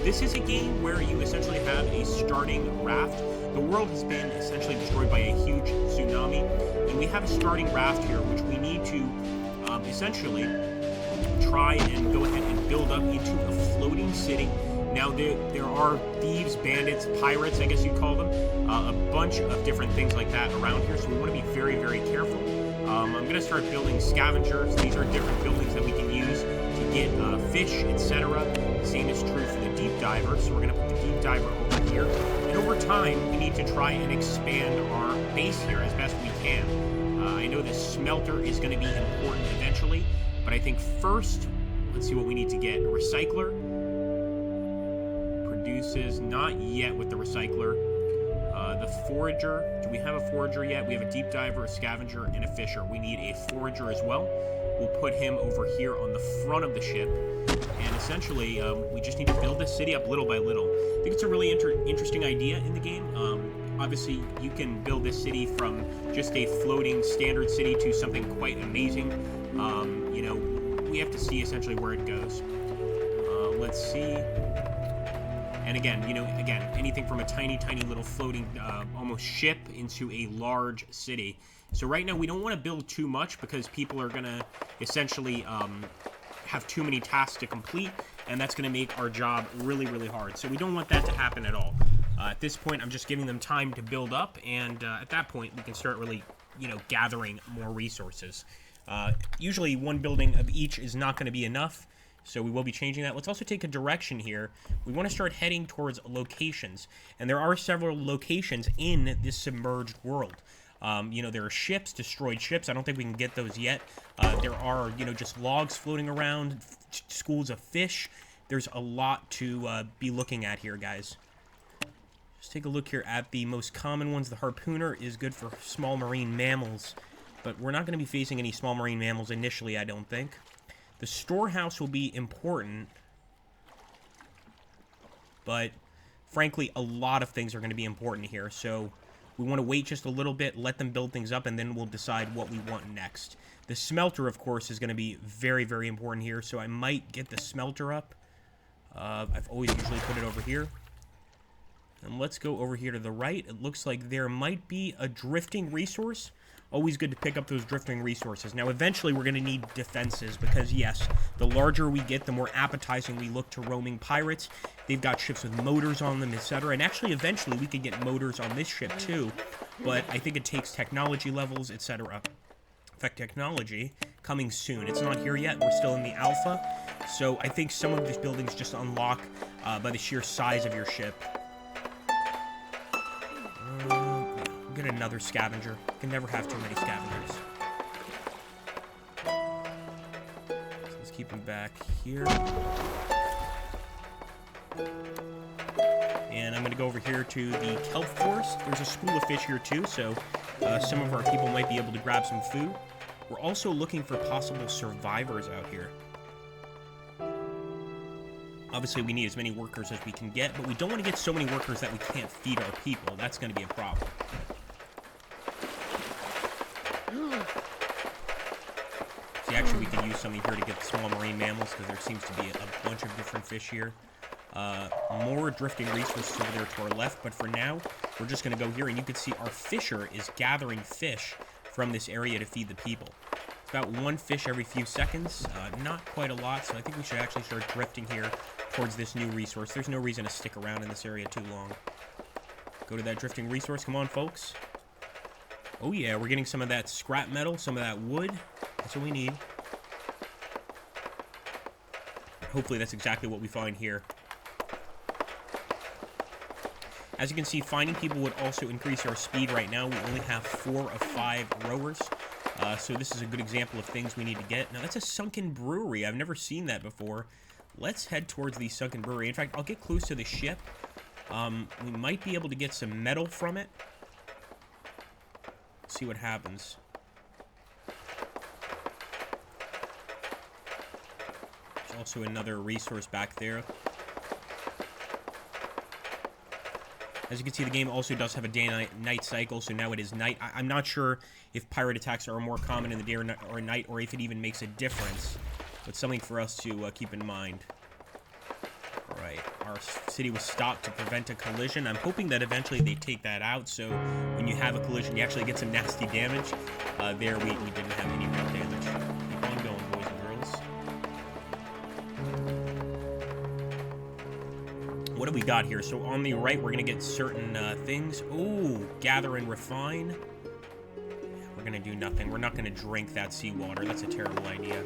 this is a game where you essentially have a starting raft. The world has been essentially destroyed by a huge tsunami, and we have a starting raft here, which we need to essentially try and go ahead and build up into a floating city. Now, there are thieves, bandits, pirates, I guess you'd call them, a bunch of different things like that around here, so we want to be very, very careful. I'm going to start building scavengers. These are different buildings that we can use to get fish, etc. The same is true for the deep diver, so we're going to put the deep diver over here. And over time, we need to try and expand our base here as best we can. I know the smelter is going to be important eventually, but I think first, let's see what we need to get. A recycler. Produces, not yet with the recycler. The forager, do we have a forager yet? We have a deep diver, a scavenger, and a fisher. We need a forager as well. We'll put him over here on the front of the ship, and essentially we just need to build this city up little by little. I think it's a really interesting idea in the game. Obviously, you can build this city from just a floating standard city to something quite amazing. You know, we have to see essentially where it goes. Let's see. And again, you know, anything from a tiny, tiny little floating almost ship into a large city. So right now we don't want to build too much because people are going to essentially have too many tasks to complete, and that's going to make our job really, really hard. So we don't want that to happen at all. At this point, I'm just giving them time to build up, and at that point, we can start really, you know, gathering more resources. Usually one building of each is not going to be enough, so we will be changing that. Let's also take a direction here. We want to start heading towards locations, and there are several locations in this submerged world. You know, there are ships, destroyed ships. I don't think we can get those yet. There are, you know, just logs floating around, schools of fish. There's a lot to be looking at here, guys. Just take a look here at the most common ones. The harpooner is good for small marine mammals, but we're not going to be facing any small marine mammals initially, I don't think. The storehouse will be important, but frankly, a lot of things are going to be important here, so we want to wait just a little bit, let them build things up, and then we'll decide what we want next. The smelter, of course, is going to be very, very important here, so I might get the smelter up. I've always usually put it over here. And let's go over here to the right. It looks like there might be a drifting resource. Always good to pick up those drifting resources. Now, eventually, we're going to need defenses because, yes, the larger we get, the more appetizing we look to roaming pirates. They've got ships with motors on them, etc. And actually, eventually, we could get motors on this ship, too. But I think it takes technology levels, etc. In fact, technology coming soon. It's not here yet. We're still in the alpha. So I think some of these buildings just unlock by the sheer size of your ship. Get another scavenger. You can never have too many scavengers. So let's keep him back here. And I'm going to go over here to the kelp forest. There's a school of fish here too, so some of our people might be able to grab some food. We're also looking for possible survivors out here. Obviously, we need as many workers as we can get, but we don't want to get so many workers that we can't feed our people. That's going to be a problem. See, actually, we can use something here to get the small marine mammals, because there seems to be a bunch of different fish here. More drifting resources over there to our left, but for now, we're just going to go here, and you can see our fisher is gathering fish from this area to feed the people. It's about one fish every few seconds, not quite a lot, so I think we should actually start drifting here towards this new resource. There's no reason to stick around in this area too long. Go to that drifting resource. Come on, folks. Oh yeah, we're getting some of that scrap metal, some of that wood. That's what we need. Hopefully that's exactly what we find here. As you can see, finding people would also increase our speed right now. We only have 4 of 5 rowers. So this is a good example of things we need to get. Now, that's a sunken brewery. I've never seen that before. Let's head towards the sunken brewery. In fact, I'll get close to the ship. We might be able to get some metal from it. See what happens. There's also another resource back there. As you can see, the game also does have a day-night cycle, so now it is night. I'm not sure if pirate attacks are more common in the day or night, or if it even makes a difference. But something for us to keep in mind. Right. Our city was stopped to prevent a collision. I'm hoping that eventually they take that out, so when you have a collision, you actually get some nasty damage. There, we didn't have any real damage. Keep on going, boys and girls. What do we got here? So on the right, we're going to get certain things. Ooh, gather and refine. We're going to do nothing. We're not going to drink that seawater. That's a terrible idea.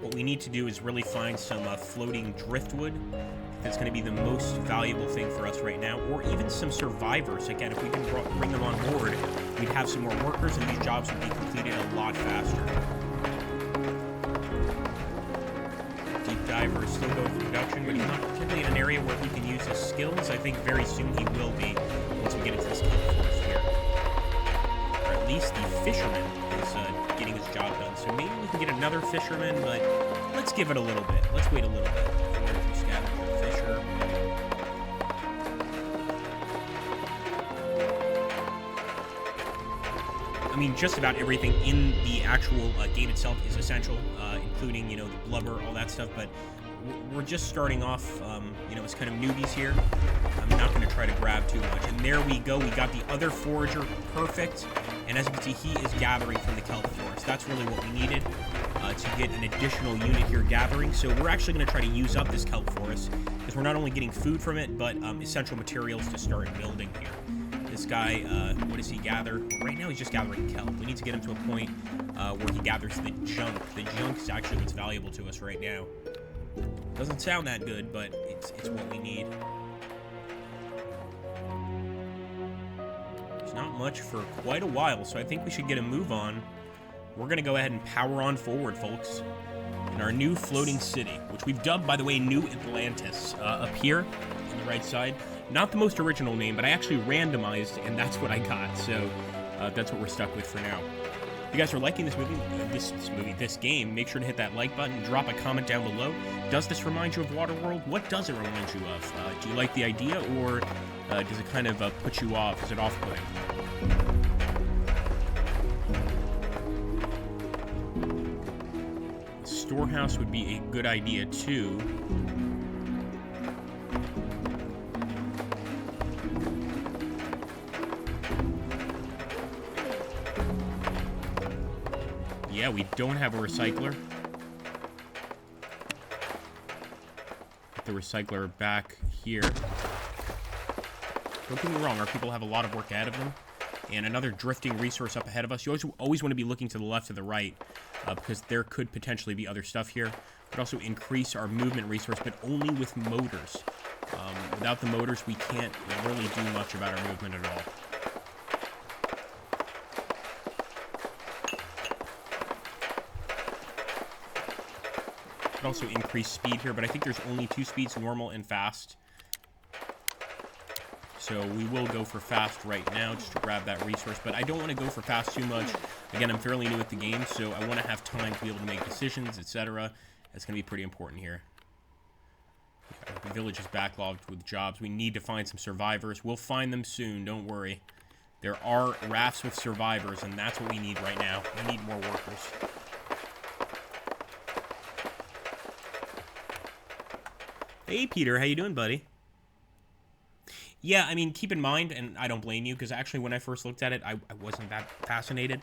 What we need to do is really find some floating driftwood. That's going to be the most valuable thing for us right now, or even some survivors. Again, if we can bring them on board, we'd have some more workers, and these jobs would be completed a lot faster. Deep diver is still going for production, but he's not particularly in an area where he can use his skills. I think very soon he will be once we get into this kelp forest here. Or at least the fisherman is getting his job done. So maybe we can get another fisherman, but let's give it a little bit. Let's wait a little bit. Scavenger, fisher. I mean, just about everything in the actual game itself is essential, including, you know, the blubber, all that stuff, but we're just starting off, you know, as kind of newbies here. I'm not going to try to grab too much. And there we go. We got the other forager. Perfect. And as you can see, he is gathering from the kelp forest. That's really what we needed to get an additional unit here gathering. So we're actually going to try to use up this kelp forest because we're not only getting food from it, but essential materials to start building here. This guy, what does he gather? Well, right now he's just gathering kelp. We need to get him to a point where he gathers the junk. The junk is actually what's valuable to us right now. Doesn't sound that good, but it's what we need. There's not much for quite a while, so I think we should get a move on. We're going to go ahead and power on forward, folks. In our new floating city, which we've dubbed, by the way, New Atlantis, up here on the right side. Not the most original name, but I actually randomized, and that's what I got. So that's what we're stuck with for now. If you guys are liking this game, make sure to hit that like button, drop a comment down below. Does this remind you of Waterworld? What does it remind you of? Do you like the idea, or does it kind of put you off? Is it off-putting? Storehouse would be a good idea, too. Yeah, we don't have a recycler. Put the recycler back here. Don't get me wrong, our people have a lot of work ahead of them. And another drifting resource up ahead of us. You always want to be looking to the left or the right, because there could potentially be other stuff here. Could also increase our movement resource, but only with motors. Without the motors, we can't really do much about our movement at all. Could also increase speed here, but I think there's only two speeds, normal and fast. So we will go for fast right now just to grab that resource, but I don't want to go for fast too much. Again, I'm fairly new at the game, so I want to have time to be able to make decisions, etc. That's going to be pretty important here. The village is backlogged with jobs. We need to find some survivors. We'll find them soon, don't worry. There are rafts with survivors, and that's what we need right now. We need more workers. Hey, Peter, how you doing, buddy? Yeah, I mean, keep in mind, and I don't blame you, because actually when I first looked at it, I wasn't that fascinated.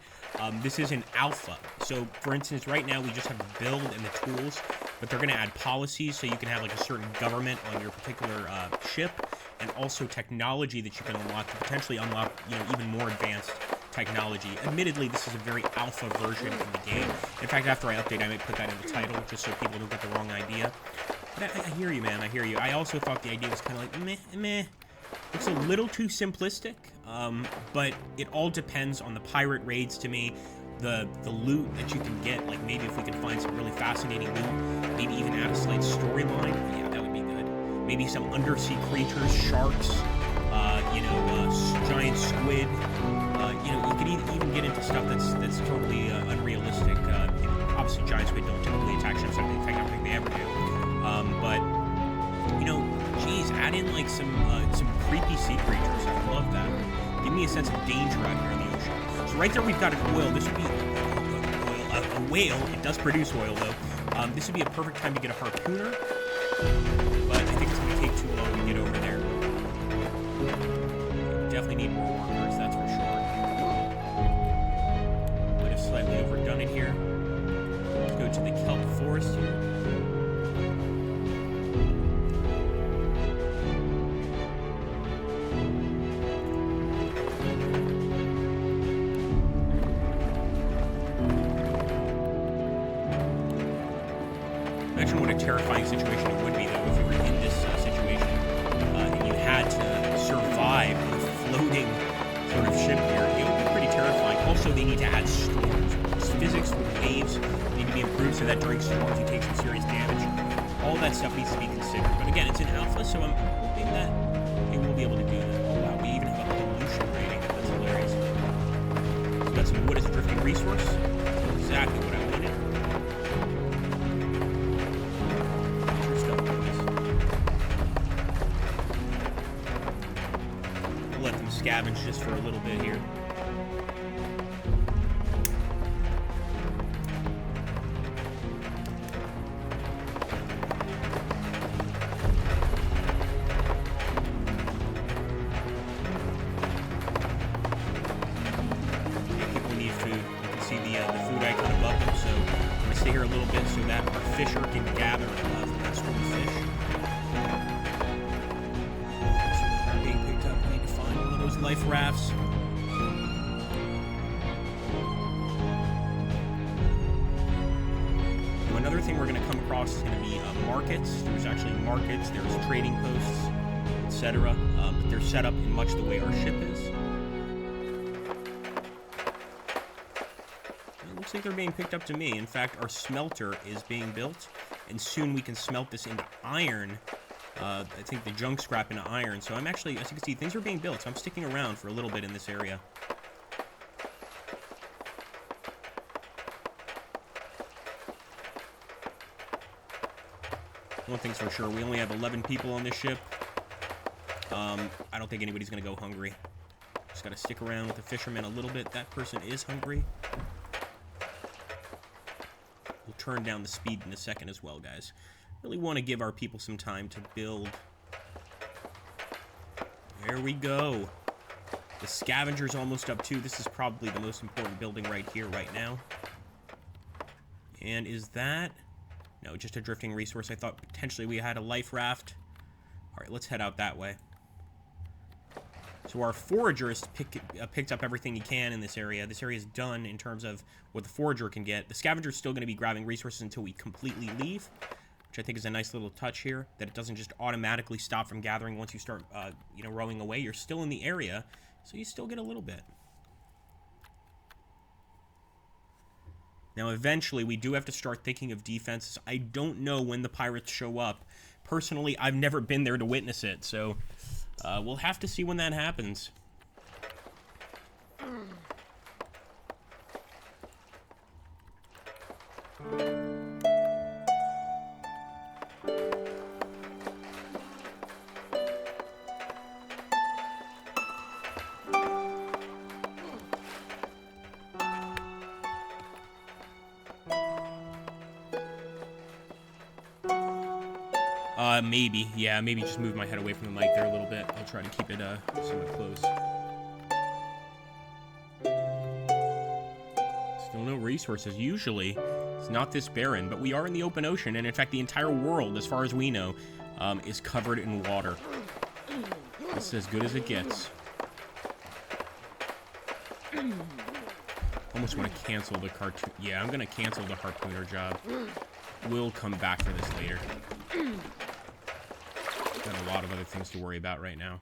This is an alpha. So, for instance, right now we just have the build and the tools, but they're going to add policies so you can have like a certain government on your particular ship, and also technology that you can unlock to potentially unlock, you know, even more advanced technology. Admittedly, this is a very alpha version of the game. In fact, after I update, I might put that in the title, just so people don't get the wrong idea. But I hear you, man, I hear you. I also thought the idea was kind of like, meh. It's a little too simplistic, but it all depends on the pirate raids to me, the loot that you can get, like maybe if we can find some really fascinating loot, maybe even add a slight storyline, yeah, that would be good. Maybe some undersea creatures, sharks, giant squid, you could even get into stuff that's totally unrealistic. Obviously giant squid don't typically attack ships, in fact I don't think they ever do, but geez, add in like some creepy sea creatures. I love that. Give me a sense of danger out here in the ocean. So right there we've got an oil. This would be whale. It does produce oil, though. This would be a perfect time to get a harpooner, but I think it's going to take too long to get over there. We definitely need more workers, that's for sure. Might have slightly overdone it here. Let's go to the kelp forest here. Imagine what a terrifying situation it would be, though, if you were in this situation and you had to survive on a floating sort of ship here. It would be pretty terrifying. Also, they need to add storms. Physics with waves need to be improved so that during storms you take some serious damage. All that stuff needs to be considered. But again, it's an alpha, so I'm hoping that it will be able to do that. Oh wow, we even have a pollution rating. That's hilarious. We've got some wood as a drifting resource. Exactly what I wanted. Let them scavenge just for a little bit here. People need food. You can see the food icon above them, so I'm going to stay here a little bit so that our fisher can gather from that swarm of fish. Those life rafts. Now, another thing we're going to come across is going to be markets. There's actually markets, there's trading posts, etc. But they're set up in much the way our ship is. It looks like they're being picked up to me. In fact, our smelter is being built, and soon we can smelt this into iron. I think the junk scrap into iron. So I'm actually, as you can see, things are being built. So I'm sticking around for a little bit in this area. One thing's for sure, we only have 11 people on this ship. I don't think anybody's going to go hungry. Just got to stick around with the fishermen a little bit. That person is hungry. We'll turn down the speed in a second as well, guys. Really want to give our people some time to build. There we go. The scavenger's almost up too. This is probably the most important building right here, right now. And is that... No, just a drifting resource. I thought potentially we had a life raft. Alright, let's head out that way. So our forager has picked up everything he can in this area. This area is done in terms of what the forager can get. The scavenger's still going to be grabbing resources until we completely leave, which I think is a nice little touch here, that it doesn't just automatically stop from gathering once you start, rowing away. You're still in the area, so you still get a little bit. Now, eventually, we do have to start thinking of defenses. I don't know when the pirates show up. Personally, I've never been there to witness it, so we'll have to see when that happens. Maybe. Yeah, maybe just move my head away from the mic there a little bit. I'll try to keep it somewhat close. Still no resources. Usually, it's not this barren, but we are in the open ocean, and in fact, the entire world, as far as we know, is covered in water. This is as good as it gets. Almost want to cancel the cartoon. Yeah, I'm going to cancel the harpooner job. We'll come back for this later. Got a lot of other things to worry about right now.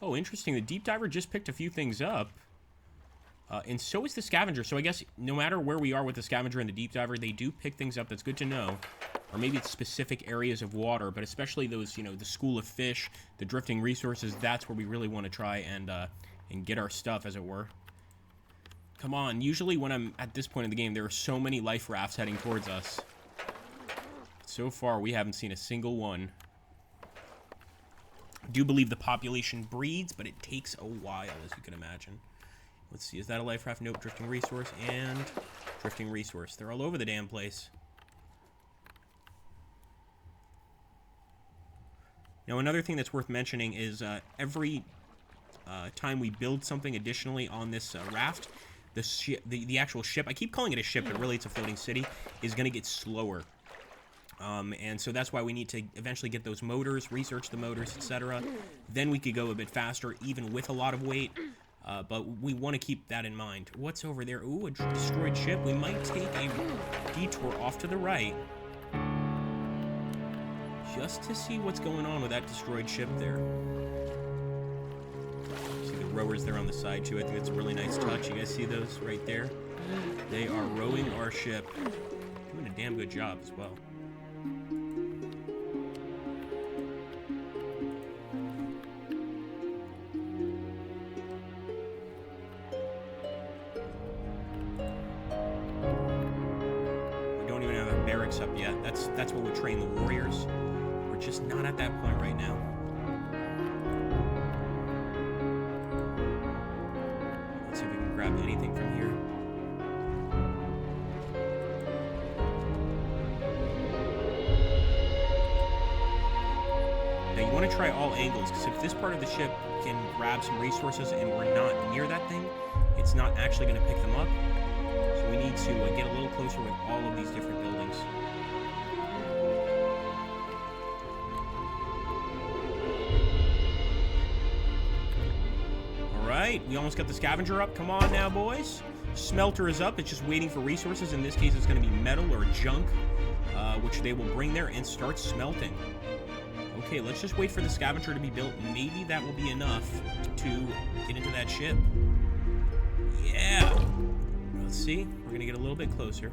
Oh, interesting. The deep diver just picked a few things up. And so is the scavenger. So I guess no matter where we are with the scavenger and the deep diver, they do pick things up. That's good to know. Or maybe it's specific areas of water, but especially those, the school of fish, the drifting resources, that's where we really want to try and get our stuff, as it were. Come on. Usually when I'm at this point in the game, there are so many life rafts heading towards us. So far, we haven't seen a single one. I do believe the population breeds, but it takes a while, as you can imagine. Let's see, is that a life raft? Nope, drifting resource and drifting resource. They're all over the damn place. Now, another thing that's worth mentioning is every time we build something additionally on this raft, the actual ship, I keep calling it a ship, but really it's a floating city, is going to get slower. And so that's why we need to eventually get those motors, research the motors, etc. Then we could go a bit faster, even with a lot of weight. But we want to keep that in mind. What's over there? Ooh, a destroyed ship. We might take a detour off to the right. Just to see what's going on with that destroyed ship there. See the rowers there on the side, too. I think that's a really nice touch. You guys see those right there? They are rowing our ship. Doing a damn good job as well. Up yet. That's what we train the warriors. We're just not at that point right now. Let's see if we can grab anything from here. Now you want to try all angles, because if this part of the ship can grab some resources and we're not near that thing, it's not actually going to pick them up. So we need to get a little closer with all of these different buildings. Alright, we almost got the scavenger up. Come on now, boys. Smelter is up. It's just waiting for resources. In this case, it's going to be metal or junk, which they will bring there and start smelting. Okay, let's just wait for the scavenger to be built. Maybe that will be enough to get into that ship. Yeah! Let's see. We're going to get a little bit closer.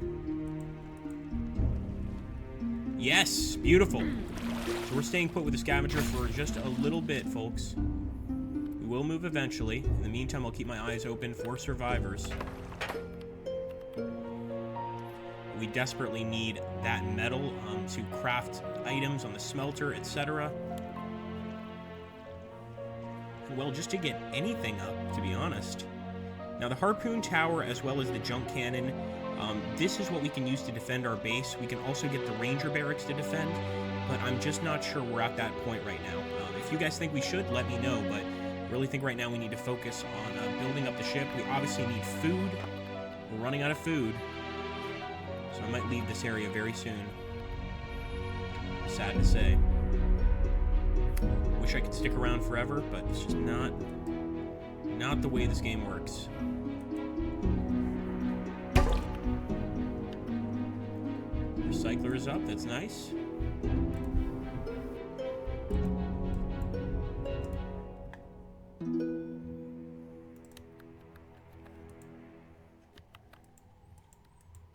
Yes! Beautiful. So we're staying put with the scavenger for just a little bit, folks. We will move eventually. In the meantime, I'll keep my eyes open for survivors. We desperately need that metal to craft items on the smelter, etc. Well, just to get anything up, to be honest. Now, the harpoon tower, as well as the junk cannon, this is what we can use to defend our base. We can also get the ranger barracks to defend, but I'm just not sure we're at that point right now. If you guys think we should, let me know, but I really think right now we need to focus on building up the ship. We obviously need food. We're running out of food, so I might leave this area very soon. Sad to say. Wish I could stick around forever, but it's just not the way this game works. Recycler is up, that's nice.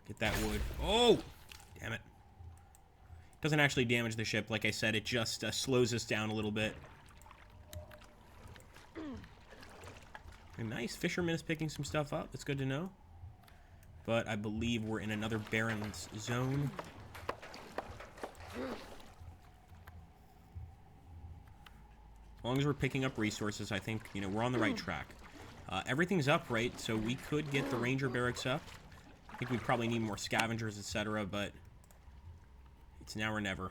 Get that wood. Oh! Damn it. Doesn't actually damage the ship, like I said, it just slows us down a little bit. Very nice. Fisherman is picking some stuff up. That's good to know. But I believe we're in another barren zone. As long as we're picking up resources, I think, you know, we're on the right track. Everything's up, right? So we could get the ranger barracks up. I think we probably need more scavengers, etc., but it's now or never.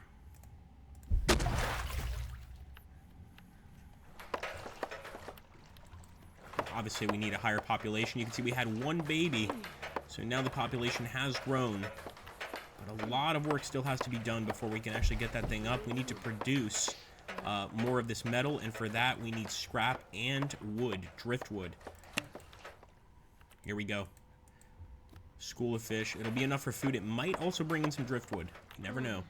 Obviously, we need a higher population. You can see we had one baby, so now the population has grown. But a lot of work still has to be done before we can actually get that thing up. We need to produce more of this metal, and for that, we need scrap and wood, driftwood. Here we go. School of fish. It'll be enough for food. It might also bring in some driftwood. You never know.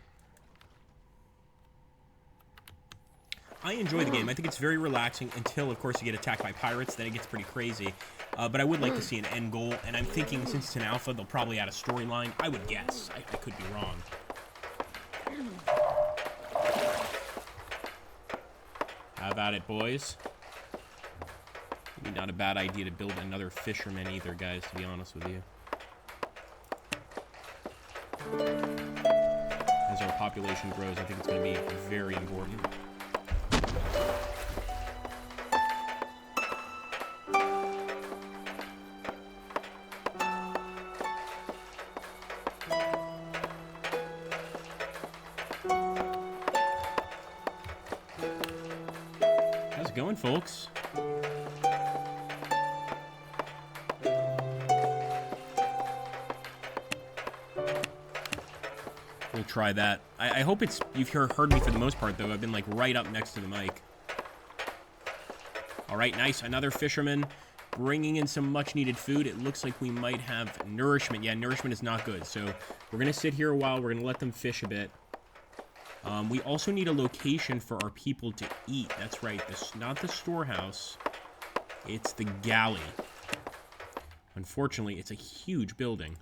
I enjoy the game. I think it's very relaxing until, of course, you get attacked by pirates. Then it gets pretty crazy. But I would like to see an end goal. And I'm thinking since it's an alpha, they'll probably add a storyline. I would guess. I could be wrong. How about it, boys? Maybe not a bad idea to build another fisherman either, guys, to be honest with you. As our population grows, I think it's going to be very important. How's it going, folks? We'll try that. I hope you've heard me for the most part, though. I've been, like, right up next to the mic. All right, nice. Another fisherman bringing in some much-needed food. It looks like we might have nourishment. Yeah, nourishment is not good. So we're going to sit here a while. We're going to let them fish a bit. We also need a location for our people to eat. That's right. This not the storehouse. It's the galley. Unfortunately, it's a huge building.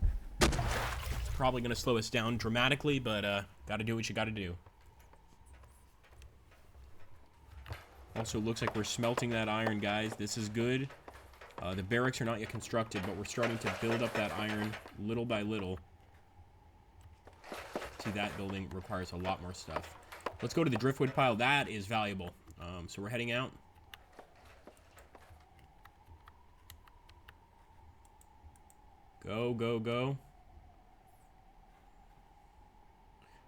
Probably going to slow us down dramatically, but got to do what you got to do. Also, looks like we're smelting that iron, guys. This is good. The barracks are not yet constructed, but we're starting to build up that iron little by little. See, that building requires a lot more stuff. Let's go to the driftwood pile. That is valuable. So we're heading out. Go, go, go.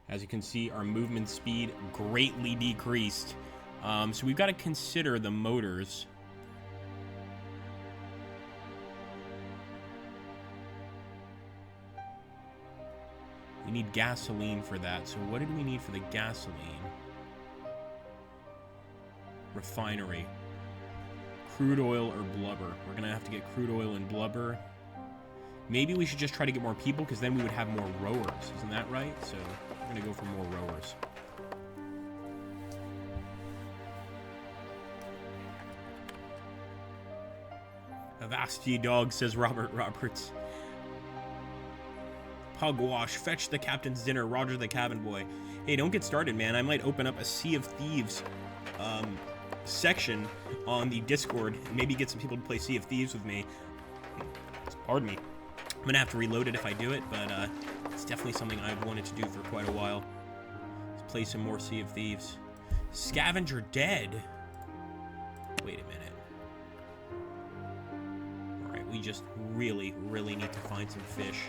As you can see, our movement speed greatly decreased. So we've got to consider the motors. We need gasoline for that. So what did we need for the gasoline? Refinery. Crude oil or blubber. We're going to have to get crude oil and blubber. Maybe we should just try to get more people, because then we would have more rowers. Isn't that right? So we're going to go for more rowers. Avast ye dog, says Robert Roberts. Pugwash, fetch the captain's dinner. Roger the cabin boy. Hey, don't get started, man. I might open up a Sea of Thieves section on the Discord and maybe get some people to play Sea of Thieves with me. Pardon me. I'm going to have to reload it if I do it, but it's definitely something I've wanted to do for quite a while. Let's play some more Sea of Thieves. Scavenger dead. Wait a minute. Alright, we just really, really need to find some fish.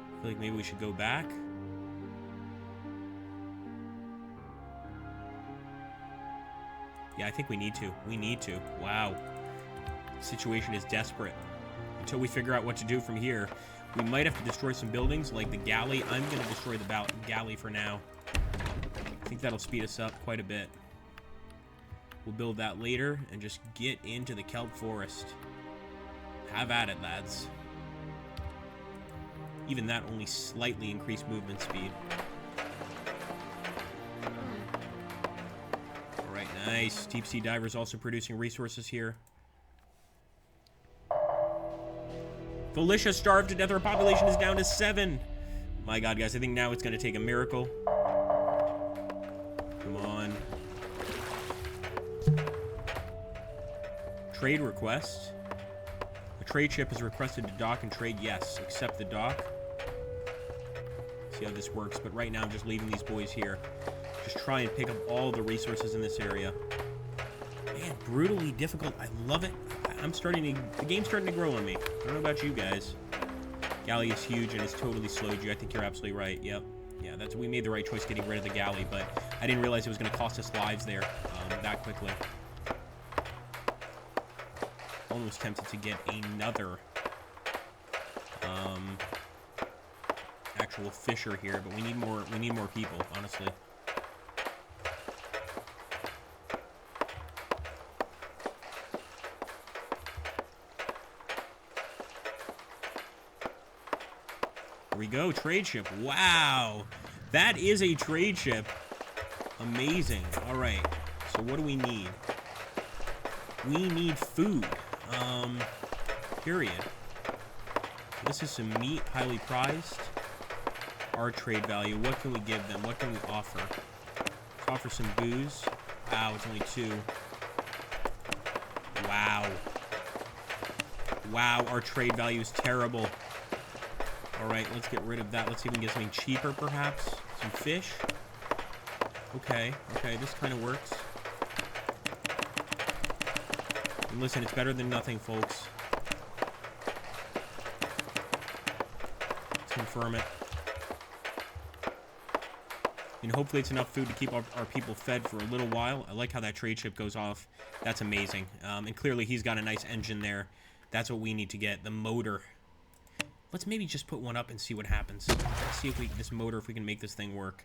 I feel like maybe we should go back. Yeah, I think we need to. We need to. Wow. The situation is desperate. Until we figure out what to do from here, we might have to destroy some buildings, like the galley. I'm going to destroy the galley for now. I think that'll speed us up quite a bit. We'll build that later and just get into the kelp forest. Have at it, lads. Even that only slightly increased movement speed. Alright, nice. Deep sea divers also producing resources here. Felicia starved to death. Our population is down to 7. My god, guys, I think now it's going to take a miracle. Come on. Trade request. A trade ship is requested to dock and trade. Yes, accept the dock. See how this works, but right now I'm just leaving these boys here. Just try and pick up all the resources in this area. Man, brutally difficult. I love it. The game's starting to grow on me. I don't know about you guys. Galley is huge and it's totally slowed you. I think you're absolutely right. Yep. Yeah, we made the right choice getting rid of the galley, but I didn't realize it was going to cost us lives there that quickly. Almost tempted to get another actual fisher here, but we need more people, honestly. Here we go, trade ship. Wow, that is a trade ship. Amazing. All right, so what do we need? We need food. Period. This is some meat, highly prized. Our trade value. What can we give them? What can we offer? Let's offer some booze. Wow, it's only 2. Wow. Wow, our trade value is terrible. Alright, let's get rid of that. Let's see if we can get something cheaper, perhaps. Some fish. Okay, this kind of works. And listen, it's better than nothing, folks. Let's confirm it. And hopefully it's enough food to keep our people fed for a little while. I like how that trade ship goes off. That's amazing. And clearly he's got a nice engine there. That's what we need to get, the motor. Let's maybe just put one up and see what happens. Let's see if this motor, if we can make this thing work.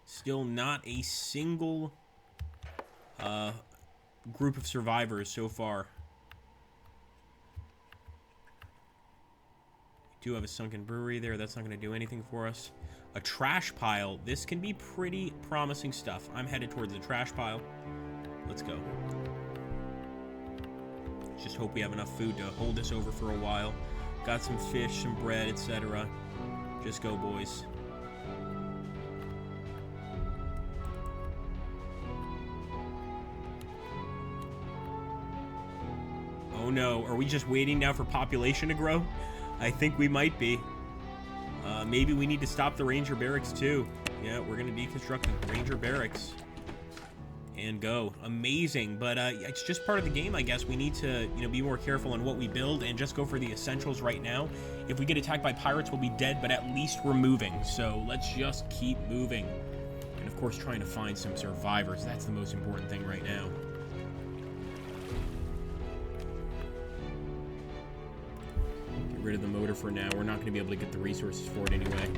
Still not a single group of survivors so far. We do have a sunken brewery there. That's not going to do anything for us. A trash pile. This can be pretty promising stuff. I'm headed towards the trash pile. Let's go. Just hope we have enough food to hold us over for a while. Got some fish, some bread, etc. Just go, boys. Oh no, are we just waiting now for population to grow? I think we might be. Maybe we need to stop the Ranger Barracks too. Yeah, we're going to deconstruct the Ranger Barracks. And go. Amazing, but it's just part of the game, I guess. We need to, be more careful on what we build and just go for the essentials right now. If we get attacked by pirates, we'll be dead, but at least we're moving. So let's just keep moving. And of course, trying to find some survivors. That's the most important thing right now. Get rid of the motor for now. We're not going to be able to get the resources for it anyway.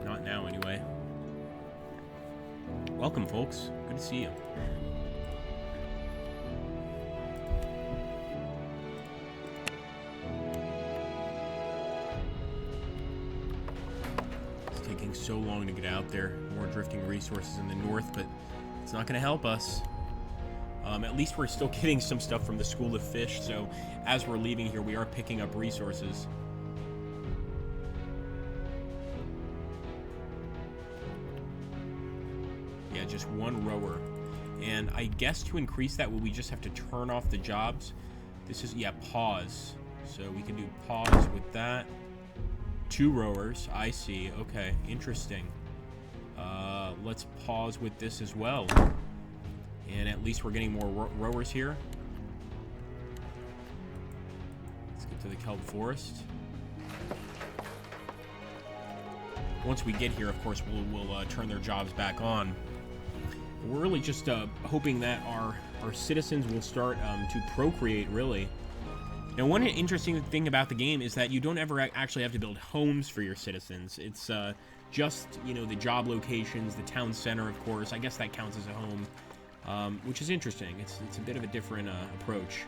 Not now, anyway. Welcome, folks. Good to see you. It's taking so long to get out there. More drifting resources in the north, but it's not going to help us. At least we're still getting some stuff from the School of Fish, so as we're leaving here, we are picking up resources. Yeah, just one rower. And I guess to increase that, will we just have to turn off the jobs? This is, yeah, pause. So we can do pause with that. 2 rowers, I see. Okay, interesting. Let's pause with this as well. And at least we're getting more rowers here. Let's get to the kelp forest. Once we get here, of course, we'll turn their jobs back on. We're really just hoping that our citizens will start to procreate, really. Now, one interesting thing about the game is that you don't ever actually have to build homes for your citizens. It's just, the job locations, the town center, of course. I guess that counts as a home, which is interesting. It's a bit of a different approach.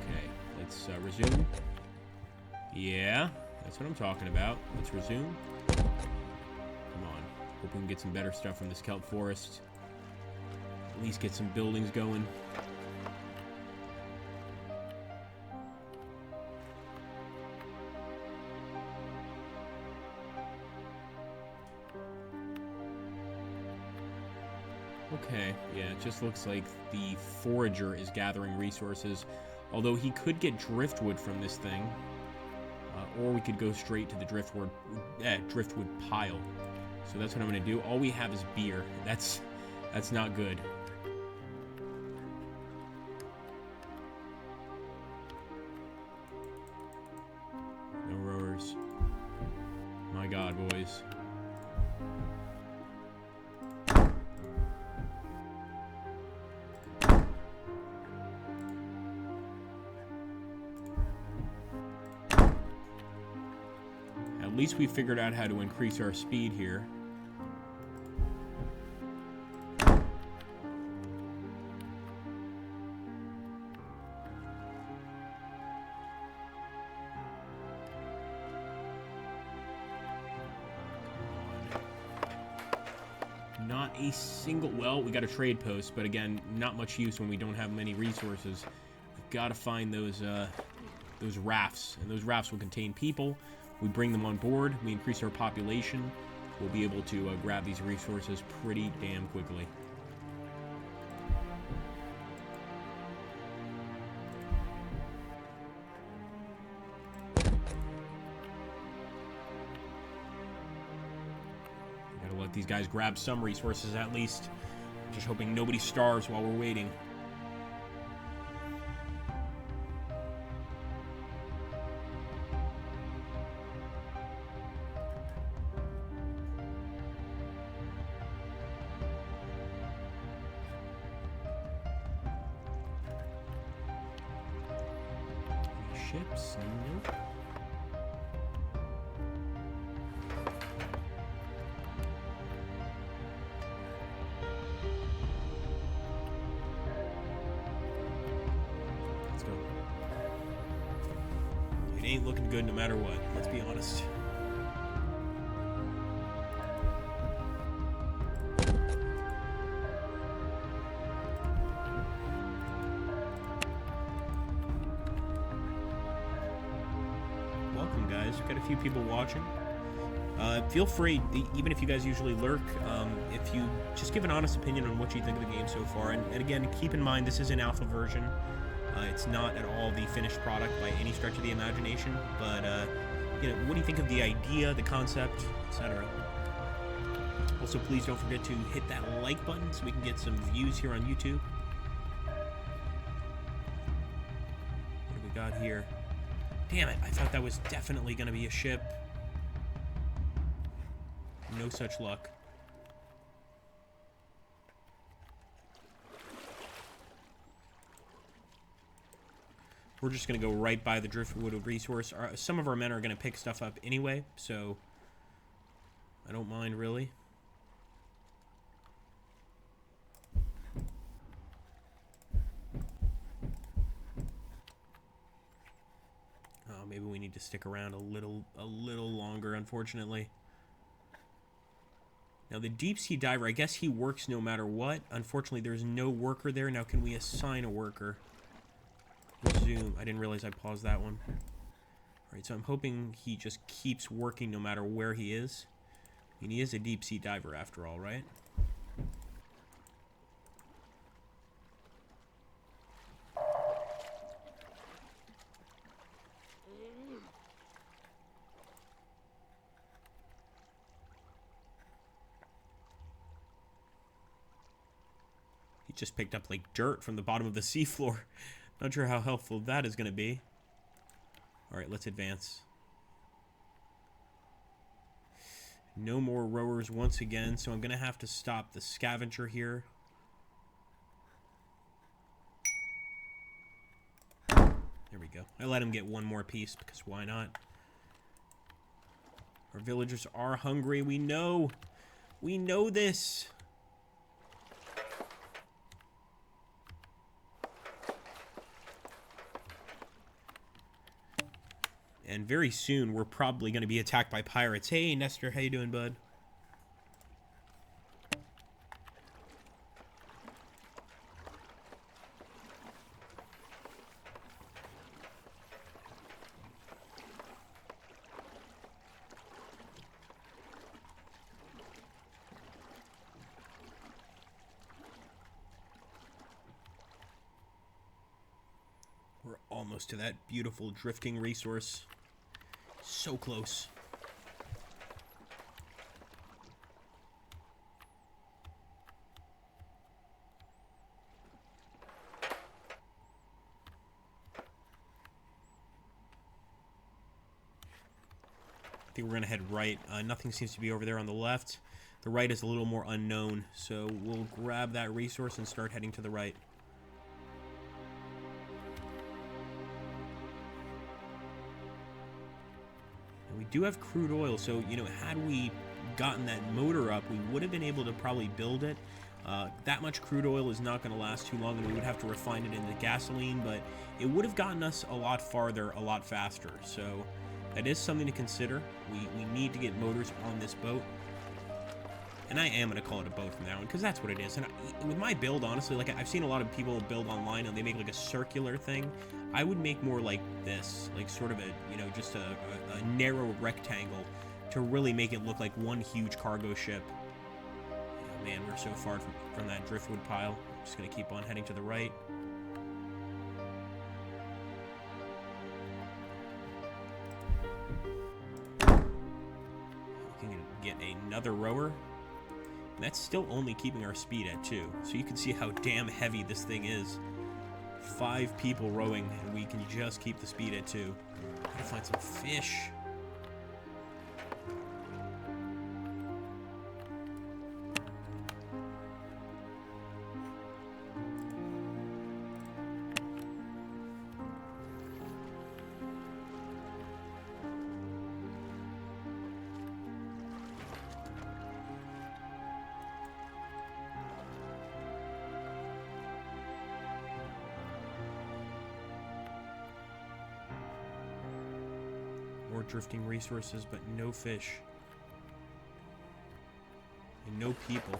Okay, let's resume. Yeah, that's what I'm talking about. Let's resume. Come on. Hope we can get some better stuff from this kelp forest. At least get some buildings going. Okay, yeah, it just looks like the forager is gathering resources. Although he could get driftwood from this thing. Or we could go straight to the driftwood pile. So that's what I'm going to do. All we have is beer. That's not good. No rowers. My God, boys. At least we figured out how to increase our speed here. Not a single... Well, we got a trade post, but again, not much use when we don't have many resources. We've got to find those rafts, and those rafts will contain people. We bring them on board, we increase our population, we'll be able to grab these resources pretty damn quickly. these guys grab some resources at least. Just hoping nobody starves while we're waiting. Ships? Nope. Let's go. It ain't looking good no matter what, let's be honest. Welcome, guys. We've got a few people watching. Feel free, even if you guys usually lurk, if you just give an honest opinion on what you think of the game so far. And again, keep in mind this is an alpha version. It's not at all the finished product by any stretch of the imagination. But you know, what do you think of the idea, the concept, etc.? Also, please don't forget to hit that like button so we can get some views here on YouTube. What do we got here? Damn it, I thought that was definitely going to be a ship. No such luck. We're just going to go right by the driftwood resource. Some of our men are going to pick stuff up anyway, so I don't mind really. Oh, maybe we need to stick around a little longer, unfortunately. Now, the deep-sea diver, I guess he works no matter what. Unfortunately, there's no worker there. Now, can we assign a worker? Resume. I didn't realize I paused that one. All right, so I'm hoping he just keeps working no matter where he is. I mean, he is a deep-sea diver after all, right? Just picked up like dirt from the bottom of the seafloor. Not sure how helpful that is going to be. Alright, let's advance. No more rowers once again, so I'm going to have to stop the scavenger here. There we go. I let him get one more piece because why not? Our villagers are hungry. We know. We know this. And very soon, we're probably going to be attacked by pirates. Hey, Nestor, how you doing, bud? We're almost to that beautiful drifting resource. So close. I think we're going to head right. Nothing seems to be over there on the left. The right is a little more unknown, so we'll grab that resource and start heading to the right. We do have crude oil, so, you know, had we gotten that motor up, we would have been able to probably build it. That much crude oil is not going to last too long, and we would have to refine it into gasoline, but it would have gotten us a lot farther, a lot faster. So that is something to consider. We need to get motors on this boat. And I am going to call it a boat from now on, because that's what it is. And with my build, honestly, like, I've seen a lot of people build online, and they make, like, a circular thing. I would make more like this, like sort of a, you know, just a narrow rectangle to really make it look like one huge cargo ship. Oh, man, we're so far from that driftwood pile. I'm just going to keep on heading to the right. We can get another rower. And that's still only keeping our speed at 2. So you can see how damn heavy this thing is. 5 people rowing, and we can just keep the speed at 2. Gotta find some fish. More drifting resources, but no fish. And no people.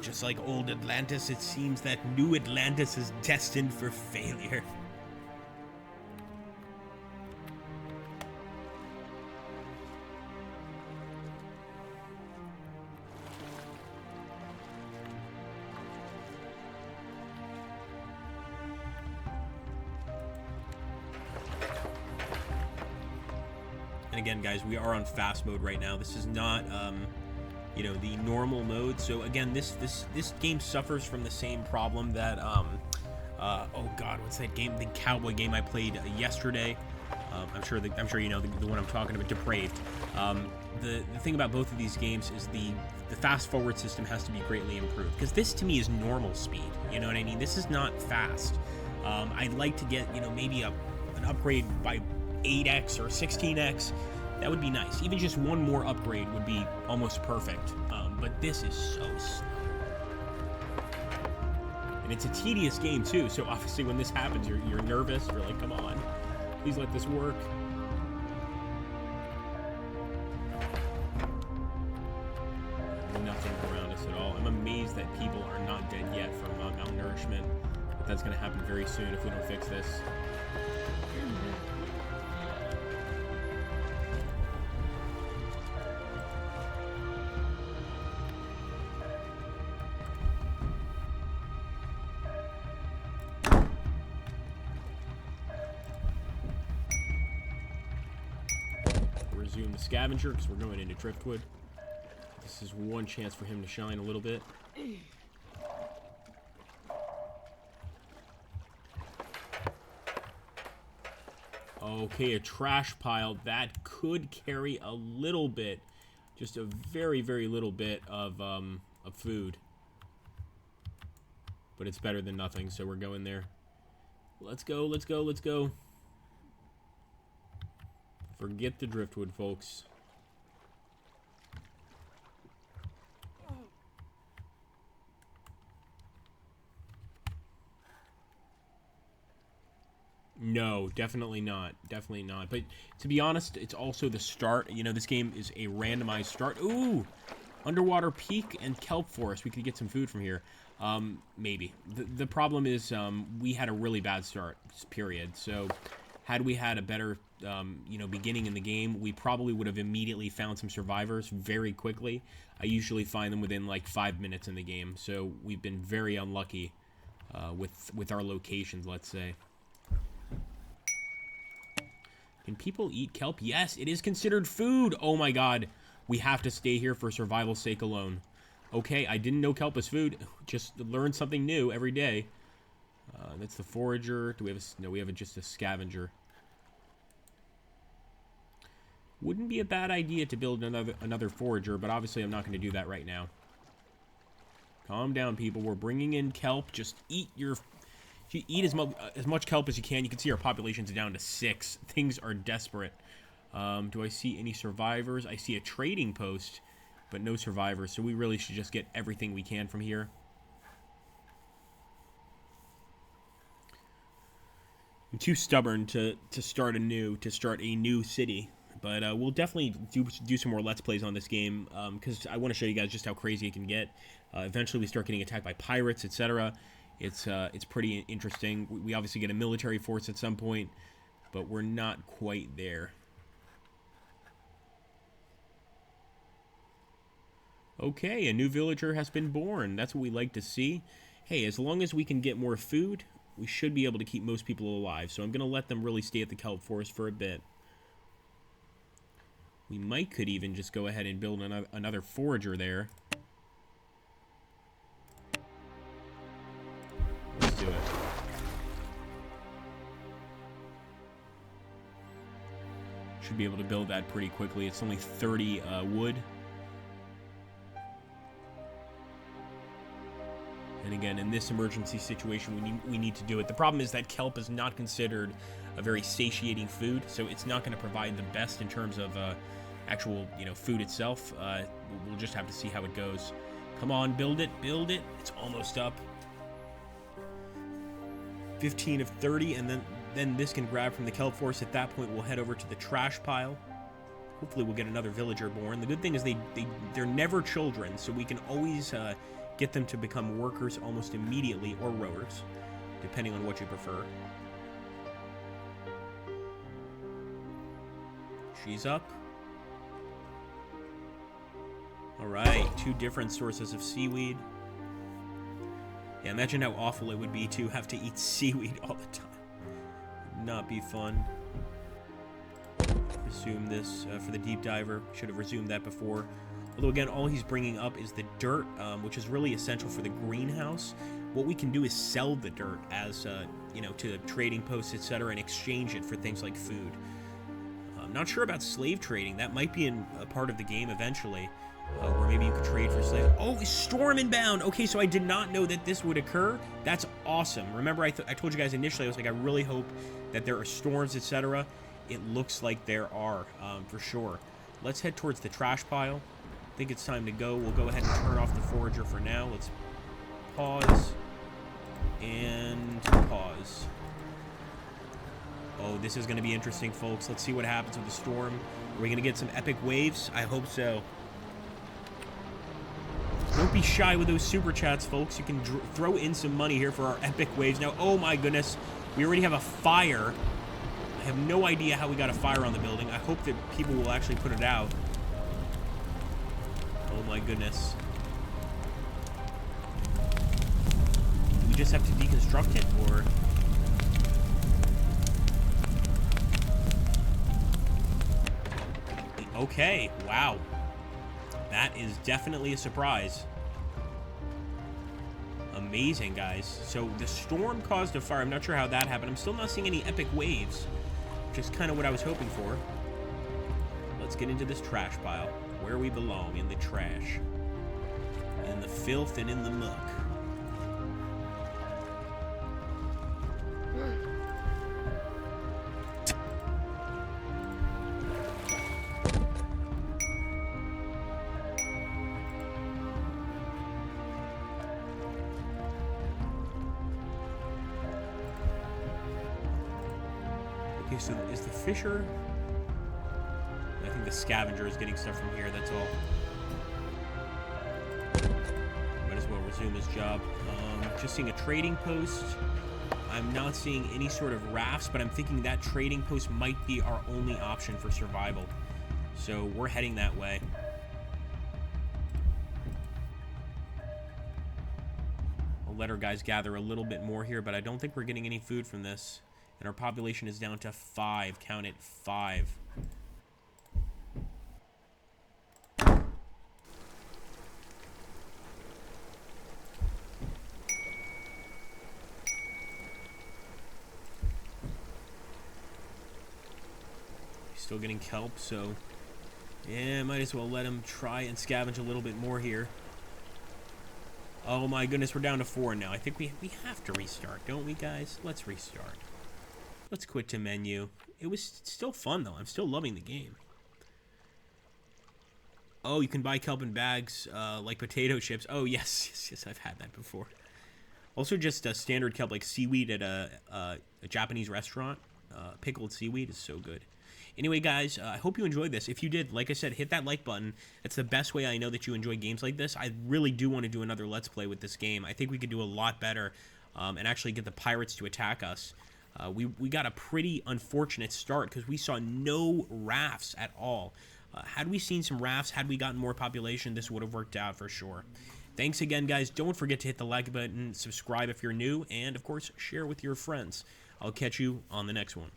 Just like old Atlantis, it seems that new Atlantis is destined for failure. And again, guys, we are on fast mode right now. This is not, you know, the normal mode. So again, this game suffers from the same problem that, oh God, what's that game? The cowboy game I played yesterday. I'm sure you know the one I'm talking about, Depraved. The thing about both of these games is the fast forward system has to be greatly improved, because this to me is normal speed. You know what I mean? This is not fast. I'd like to get, you know, maybe an upgrade by 8x or 16x. That would be nice. Even just one more upgrade would be almost perfect. But this is so slow. And it's a tedious game too, so obviously when this happens, you're nervous. You're like, come on, please let this work. Nothing around us at all. I'm amazed that people are not dead yet from malnourishment. But that's going to happen very soon if we don't fix this. Resume the scavenger because we're going into driftwood. This is one chance for him to shine a little bit. Okay, a trash pile that could carry a little bit, just a very, very little bit of food. But it's better than nothing, so we're going there. Let's go, let's go, let's go. Forget the driftwood, folks. No, definitely not. Definitely not. But to be honest, it's also the start. You know, this game is a randomized start. Ooh! Underwater peak and kelp forest. We could get some food from here. Maybe. The problem is we had a really bad start, period. So had we had a better, you know, beginning in the game, we probably would have immediately found some survivors very quickly. I usually find them within like 5 minutes in the game. So we've been very unlucky with our locations, let's say. Can people eat kelp? Yes, it is considered food. Oh my god. We have to stay here for survival's sake alone. Okay, I didn't know kelp is food. Just learn something new every day. That's the forager. Do we have a... No, we have just a scavenger. Wouldn't be a bad idea to build another forager, but obviously I'm not going to do that right now. Calm down, people. We're bringing in kelp. Just eat your... Eat as much kelp as you can. You can see our population's down to 6. Things are desperate. Do I see any survivors? I see a trading post, but no survivors. So we really should just get everything we can from here. I'm too stubborn to start a new city. But we'll definitely do some more Let's Plays on this game, because I want to show you guys just how crazy it can get. Eventually we start getting attacked by pirates, etc. It's pretty interesting. We obviously get a military force at some point, but we're not quite there. Okay, a new villager has been born. That's what we like to see. Hey, as long as we can get more food, we should be able to keep most people alive. So I'm going to let them really stay at the kelp forest for a bit. We could even just go ahead and build another forager there. Let's do it. Should be able to build that pretty quickly. It's only 30 wood. And again, in this emergency situation, we need to do it. The problem is that kelp is not considered a very satiating food, so it's not going to provide the best in terms of actual, food itself. We'll just have to see how it goes. Come on, build it, build it. It's almost up. 15 of 30, and then this can grab from the kelp forest. At that point, we'll head over to the trash pile. Hopefully, we'll get another villager born. The good thing is they're never children, so we can always get them to become workers almost immediately, or rowers, depending on what you prefer. She's up. Alright, 2 different sources of seaweed. Yeah, imagine how awful it would be to have to eat seaweed all the time. Would not be fun. Resume this for the deep diver. Should have resumed that before. Although, again, all he's bringing up is the dirt, which is really essential for the greenhouse. What we can do is sell the dirt as, to trading posts, etc., and exchange it for things like food. I'm not sure about slave trading. That might be a part of the game eventually, where maybe you could trade for slaves. Oh, storm inbound! Okay, so I did not know that this would occur. That's awesome. Remember, I told you guys initially, I was like, I really hope that there are storms, etc. It looks like there are, for sure. Let's head towards the trash pile. I think it's time to go. We'll go ahead and turn off the forager for now. Let's pause and pause. Oh, this is going to be interesting, folks. Let's see what happens with the storm. Are we going to get some epic waves? I hope so. Don't be shy with those super chats, folks. You can throw in some money here for our epic waves. Now, oh my goodness, we already have a fire. I have no idea how we got a fire on the building. I hope that people will actually put it out. Oh my goodness. Do we just have to deconstruct it, or... Okay, wow. That is definitely a surprise. Amazing, guys. So the storm caused a fire. I'm not sure how that happened. I'm still not seeing any epic waves, which is kind of what I was hoping for. Let's get into this trash pile, where we belong, in the trash. In the filth and in the muck. Okay, so is the fisher... I think the scavenger is getting stuff from here, that's all. Might as well resume his job. Just seeing a trading post. I'm not seeing any sort of rafts, but I'm thinking that trading post might be our only option for survival. So we're heading that way. I'll let our guys gather a little bit more here, but I don't think we're getting any food from this. And our population is down to 5. Count it, 5. Still getting kelp, so yeah, might as well let him try and scavenge a little bit more here. Oh my goodness, we're down to 4 now. I think we have to restart, don't we, guys? Let's restart. Let's quit to menu. It was still fun, though. I'm still loving the game. Oh, you can buy kelp in bags like potato chips. Oh, yes, I've had that before. Also, just standard kelp like seaweed at a Japanese restaurant. Pickled seaweed is so good. Anyway, guys, I hope you enjoyed this. If you did, like I said, hit that like button. That's the best way I know that you enjoy games like this. I really do want to do another Let's Play with this game. I think we could do a lot better and actually get the pirates to attack us. We got a pretty unfortunate start because we saw no rafts at all. Had we seen some rafts, had we gotten more population, this would have worked out for sure. Thanks again, guys. Don't forget to hit the like button, subscribe if you're new, and, of course, share with your friends. I'll catch you on the next one.